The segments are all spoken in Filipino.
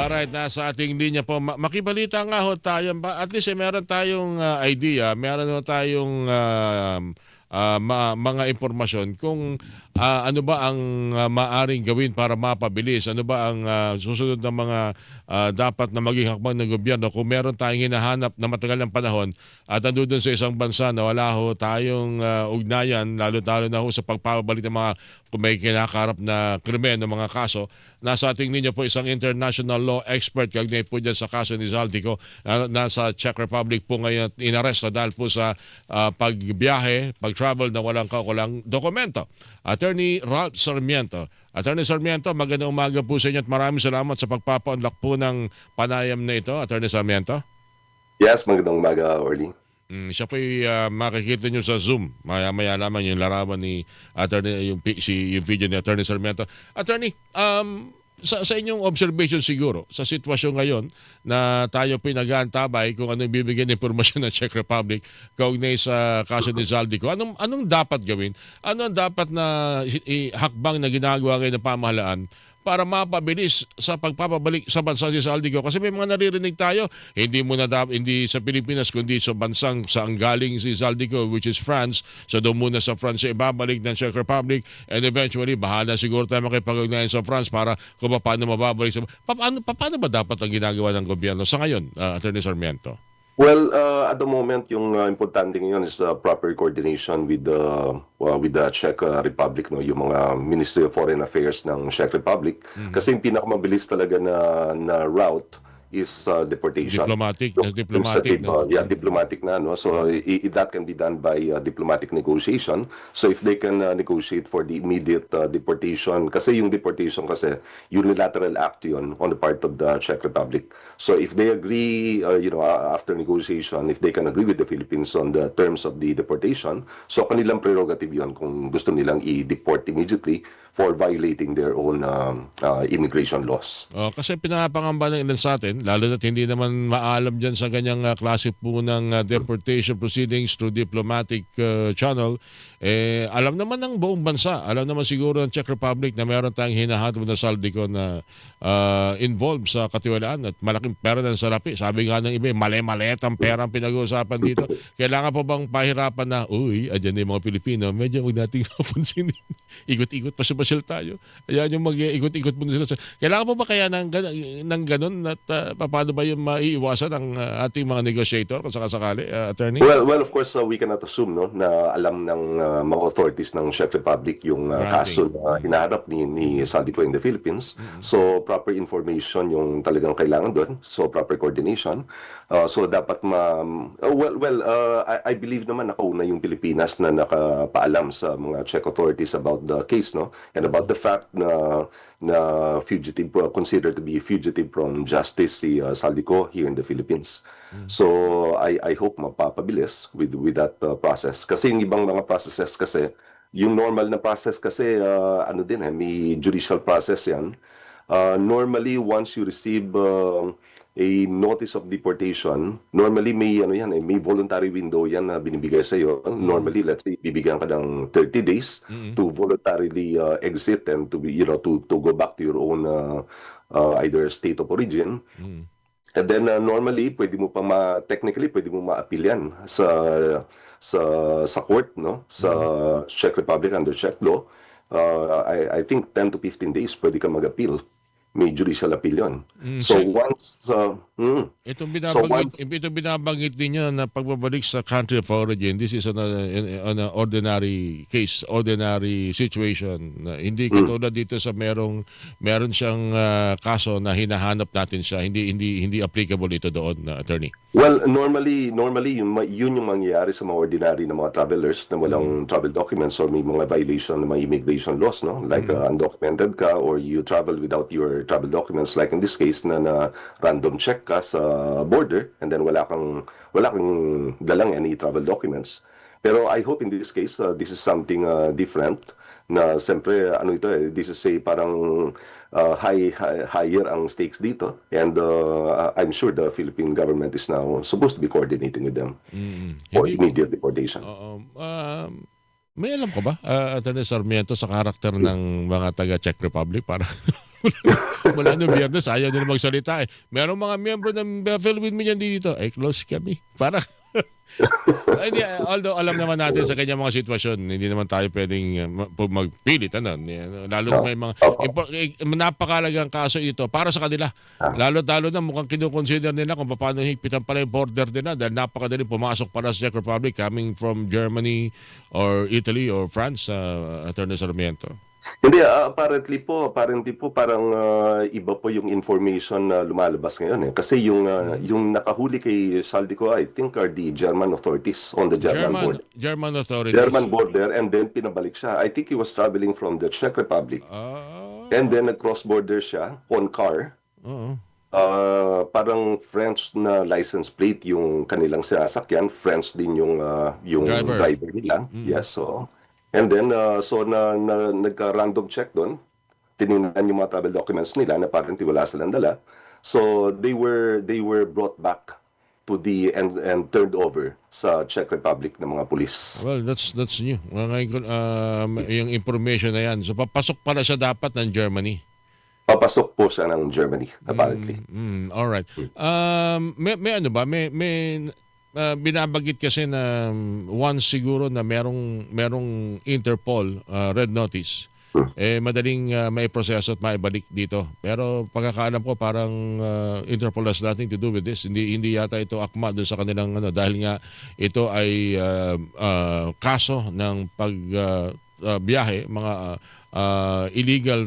Alright, nasa ating linya po. Makibalita nga ho tayo. At least meron tayong idea, meron ho tayong mga impormasyon kung ano ba ang maaring gawin para mapabilis. Ano ba ang susunod na mga dapat na maging hakbang ng gobyerno kung meron tayong hinahanap na matagal ng panahon at nandun sa isang bansa na wala ho tayong ugnayan, lalo-lalo na ho sa pagpapabalik ng mga kung may kinakarap na krimen ng mga kaso. Nasa ating linya po isang international law expert kaugnay po dyan sa kaso ni Zaldico. Nasa Czech Republic po ngayon inaresta dahil po sa pagbiyahe, pag-travel na walang kaukulang dokumento. Attorney Ralph Sarmiento. Attorney Sarmiento, magandang umaga po sa inyo at maraming salamat sa pagpapa-unlock po ng panayam na ito. Attorney Sarmiento. Yes, magandang umaga, Orly. Siya po'y makikita nyo sa Zoom. Maya-maya lamang yung larawan ni Attorney, yung video ni Attorney Sarmiento. Attorney, sa inyong observation siguro, sa sitwasyon ngayon na tayo pinag-aantabay kung anong bibigyan ng impormasyon ng Czech Republic kaugnay sa kaso ni Zaldico, anong dapat gawin? Ano ang dapat na hakbang na ginagawa ngayon ng pamahalaan para mapabilis sa pagpapabalik sa bansa si Zaldico? Kasi may mga naririnig tayo, hindi sa Pilipinas kundi sa bansang saan galing si Zaldico, which is France. So doon muna sa France ibabalik ng Czech Republic and eventually bahala siguro tayo makipag-ugnayan sa France para kung paano mababalik. Paano ba dapat ang ginagawa ng gobyerno sa ngayon, Attorney Sarmiento? Well, at the moment, yung importante ngayon is proper coordination with the Czech Republic, no, yung mga Ministry of Foreign Affairs ng Czech Republic. Kasi yung pinakamabilis talaga na route is deportation. Diplomatic, So, diplomatic. No? diplomatic na, no? So that can be done by diplomatic negotiation. So if they can negotiate for the immediate deportation, kasi yung deportation kasi unilateral act yun on the part of the Czech Republic. So if they agree, after negotiation, if they can agree with the Philippines on the terms of the deportation, so kanilang prerogative yun kung gusto nilang i-deport immediately for violating their own immigration laws. Kasi pinapangamba ng ilan sa atin, lalo na't hindi naman maalam dyan sa ganyang klase po ng deportation proceedings through diplomatic channel, alam naman ng buong bansa, alam naman siguro ng Czech Republic na meron tayong hinahatol na Zaldico na involved sa katiwalaan at malaking pera ng salapi. Sabi nga ng iba, mali-malet ang pera ang pinag-uusapan dito. Kailangan po bang pahirapan na, andyan na yung mga Pilipino, medyo huwag natin napansinin. Ikot-ikot pa sa tayo. Ayan yung mag-ikot-ikot muna sila. Kailangan po ba kaya ng ganun at paano ba yung maiiwasan ng ating mga negotiator kung sakasakali, Attorney? Well, of course, we cannot assume no na alam ng mga authorities ng Czech Republic yung kaso na hinaharap ni Zaldico in the Philippines. So proper information yung talagang kailangan doon. So proper coordination. So dapat I believe naman nakauna yung Pilipinas na nakapaalam sa mga Czech authorities about the case, no, and about the fact na fugitive, considered to be a fugitive from justice si Zaldico here in the Philippines. So I hope mapapabilis with that process. Kasi yung ibang mga processes kasi, yung normal na process kasi may judicial process yan. Normally once you receive a notice of deportation, normally may may voluntary window yan na binibigay sa iyo. Normally, let's say bibigyan ka ng 30 days to voluntarily exit and to to go back to your own either state of origin. And then normally technically pwede mo ma-appeal yan sa court, no, sa Czech Republic under Czech law. I think 10 to 15 days pwede ka mag-appeal. May judicial appeal yun. So once Itong binabanggit ninyo na pagbabalik sa country of origin, this is on a ordinary case, ordinary situation. Hindi katulad dito sa meron siyang kaso na hinahanap natin siya. Hindi applicable ito doon, Attorney. Well, normally yun yung mangyayari sa mga ordinary na mga travelers na walang travel documents or may mga violation ng mga immigration laws, no? Like undocumented ka or you travel without your travel documents, like in this case na random check ka sa border and then wala kang dalang any travel documents. Pero I hope in this case this is something different na siyempre this is parang higher ang stakes dito, and I'm sure the Philippine government is now supposed to be coordinating with them for immediate deportation. May alam ka ba, Attorney Sarmiento, sa karakter ng mga taga Czech Republic? Para mula nung Biyernes, ayaw nila magsalita eh. Merong mga miyembro ng Philippine Million dito. Eh, close kami. Para ay, hindi, although alam naman natin sa kanya mga sitwasyon, hindi naman tayo pwedeng magpilit. Lalo na No? may mga Opo. napakalagang kaso ito para sa kanila. Ah, Lalo na mukhang kinukonsider nila kung paano higpitan pala yung border nila dahil napakadali pumasok para sa Czech Republic coming from Germany or Italy or France, Attorney Sarmiento. Hindi, apparently po parang iba po yung information na lumalabas ngayon eh. Kasi yung nakahuli kay Saldico, I think are the German authorities on the German border. German authorities. German border and then pinabalik siya. I think he was traveling from the Czech Republic. And Ah, then nag-cross border siya on car. oo. Parang French na license plate yung kanilang sinasakyan. French din yung Driver. driver nila. Yes, so. And then, nagka-random check doon. Tinignan yung mga travel documents nila na parang wala silang dala. So, they were brought back to and turned over sa Czech Republic ng mga pulis. Well, that's new. Ngayon, yung information na yan. So, papasok pala siya dapat ng Germany. Papasok po siya ng Germany, apparently. All right. May ano ba? May binabanggit kasi na once siguro na merong Interpol red notice, madaling may proseso at maibalik dito. Pero pagkakaalam ko parang Interpol has nothing to do with this. Hindi yata ito akma doon sa kanilang dahil nga ito ay kaso ng biyahe, mga illegal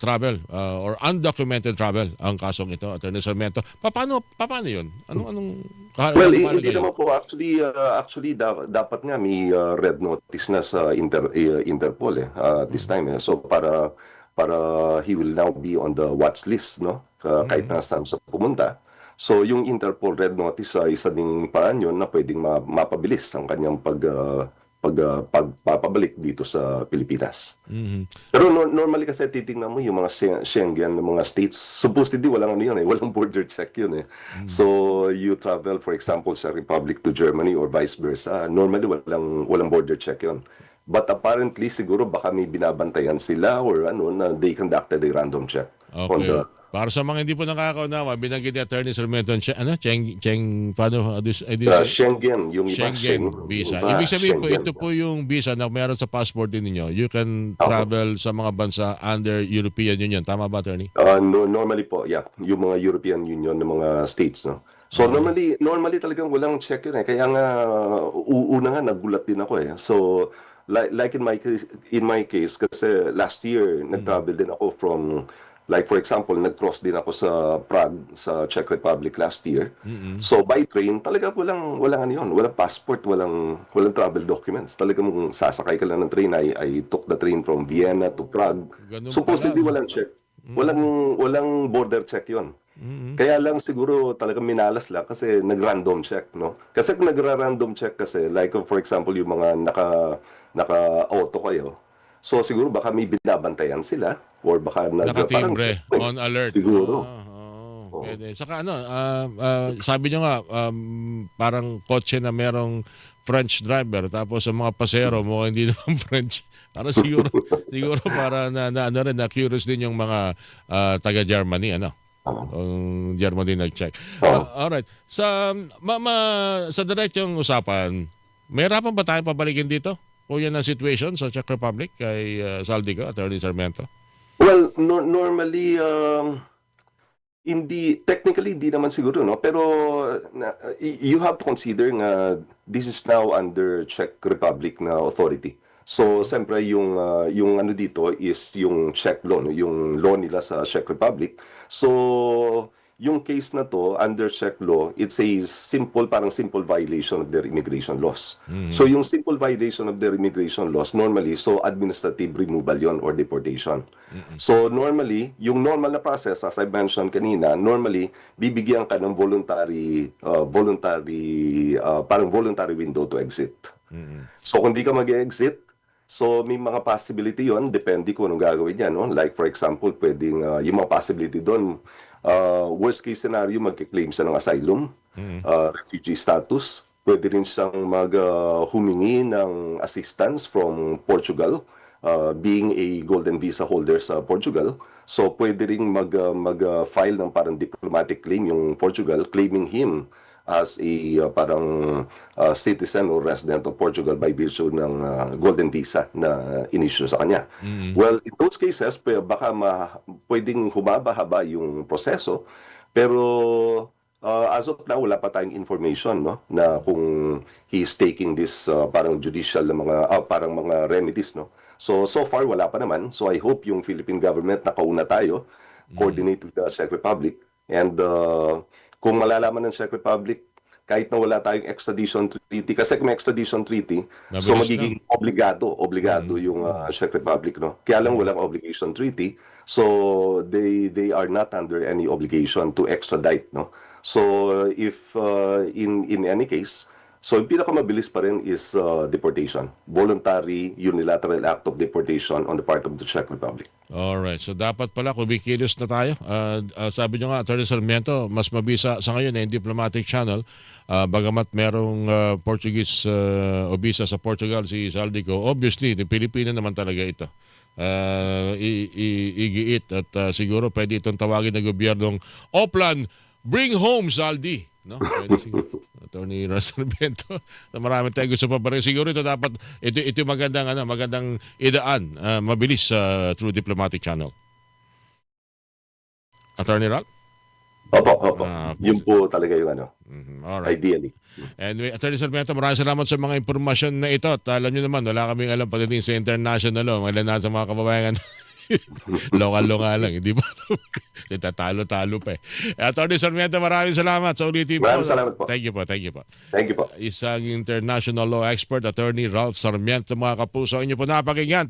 travel or undocumented travel ang kasong ito, Attorney Sarmiento. Paano 'yun? Anong Well, kahalaga hindi yun? naman po actually dapat nga may red notice na sa Interpol this time eh. So para he will now be on the watch list, no? Kahit na saan sa pumunta. So yung Interpol red notice ay isa ding paraan yun na pwedeng mapabilis ang kanyang pagpapabalik dito sa Pilipinas. Mhm. Pero normally kasi titingnan mo yung mga Schengen ng mga states, supposedly walang ano yun eh, walang border check yun eh. So you travel for example sa Republic to Germany or vice versa, normally walang border check yun. But apparently siguro baka may binabantayan sila or ano na they conducted a random check on Okay. the Para sa mga hindi po nakakaunawa, binanggit ni Attorney Sarmiento paano, I do say? Schengen, yung iba Schengen yung visa. iba, Ibig sabihin po, Schengen. ito po yung visa na meron sa passport din ninyo. You can Ako. travel sa mga bansa under European Union. Tama ba, Attorney? Normally po, yeah, yung mga European Union ng mga states, no. So Oo. normally talagang walang check yun eh. Kaya nga una nga nagulat din ako eh. So like in my case kasi last year nag-travel din ako from like for example, nag-cross din ako sa Prague sa Czech Republic last year. So by train, talaga walang ano yun, walang passport, walang travel documents. Talagang sasakay ka lang ng train. I took the train from Vienna to Prague. Ganun pala, Supposedly no? walang check. Walang border check 'yon. Kaya lang siguro talagang minalas lang kasi nag-random check, no? Kasi kung nagra-random check kasi like for example yung mga naka-auto kayo. So siguro baka may binabantayan sila or baka parang Nakatimbre, checkpoint. on alert. Siguro. Oo, Oo. pwede. Saka sabi nyo nga, parang kotse na merong French driver tapos ang mga pasero mo hindi naman French. Para siguro para na curious din yung mga taga Germany, ano? Ang Germany nag-check. Oo. Alright. Sa diretsong usapan, may harapan ba tayong pabalikin dito? O yan ang situation sa Czech Republic kay Saldico, Attorney Sarmiento? Well, normally technically hindi naman siguro no, pero you have to consider nga this is now under Czech Republic na authority. So siyempre yung ano dito is yung Czech law, no? Yung law nila sa Czech Republic. So yung case na to under Czech law, it's a parang simple violation of their immigration laws. So yung simple violation of their immigration laws normally so administrative removal yon or deportation. So normally, yung normal na process as I mentioned kanina, normally bibigyan ka ng parang voluntary window to exit. So kung di ka mag-exit, so may mga possibility yon depende kung anong gagawin niya, no? Like for example, pwedeng yung mga possibility doon, worst case scenario magki-claim siya ng asylum, refugee status. pwede rin siyang humingi ng assistance from Portugal, being a golden visa holder sa Portugal. So pwede ring mag-file ng parang diplomatic claim yung Portugal, claiming him as a parang citizen or resident of Portugal by virtue ng golden visa na inisyu sa kanya. Well, in those cases, baka pwedeng humaba-haba yung proseso, pero as of now, wala pa tayong information, no, na kung he is taking this parang judicial na parang mga remedies, no. So far wala pa naman. So I hope yung Philippine government nakauna tayo, coordinate with the Czech Republic, and kung malalaman ng Czech Republic kahit na wala tayong extradition treaty, kasi kung may extradition treaty, so Mabilis magiging obligado yung Czech Republic, no. Kaya lang walang obligation treaty, so they are not under any obligation to extradite, no. So if in any case, so yung pinakamabilis pa rin is deportation, voluntary unilateral act of deportation on the part of the Czech Republic. Alright, so dapat pala kumikilos na tayo. Sabi nyo nga, Attorney Sarmiento, mas mabisa sa ngayon yung diplomatic channel. Bagamat merong Portuguese o visa sa Portugal si Saldico, obviously, yung Pilipino naman talaga ito. Igiit at siguro pwede itong tawagin ng gobyernong Oplan, bring home Saldi. No? Pwede siguro. Attorney Sarmiento, marami tayong gusto pa rin. Siguro ito dapat, ito yung magandang idaan, mabilis through diplomatic channel. Attorney Ral? Opo. Yun po talaga yung Alright. ideally. Anyway, Attorney Sarmiento, maraming salamat sa mga impormasyon na ito. At alam nyo naman, wala kaming alam pagdating sa international law. Wala na sa mga kababayan. Lokal-lokal lang, hindi ba? Tatalo-talo pa eh. Attorney Sarmiento, maraming salamat sa ulitin po. Maraming salamat po. Thank you po. Thank you po. Isang international law expert, Attorney Ralph Sarmiento, mga kapuso. Inyo po napakinggan.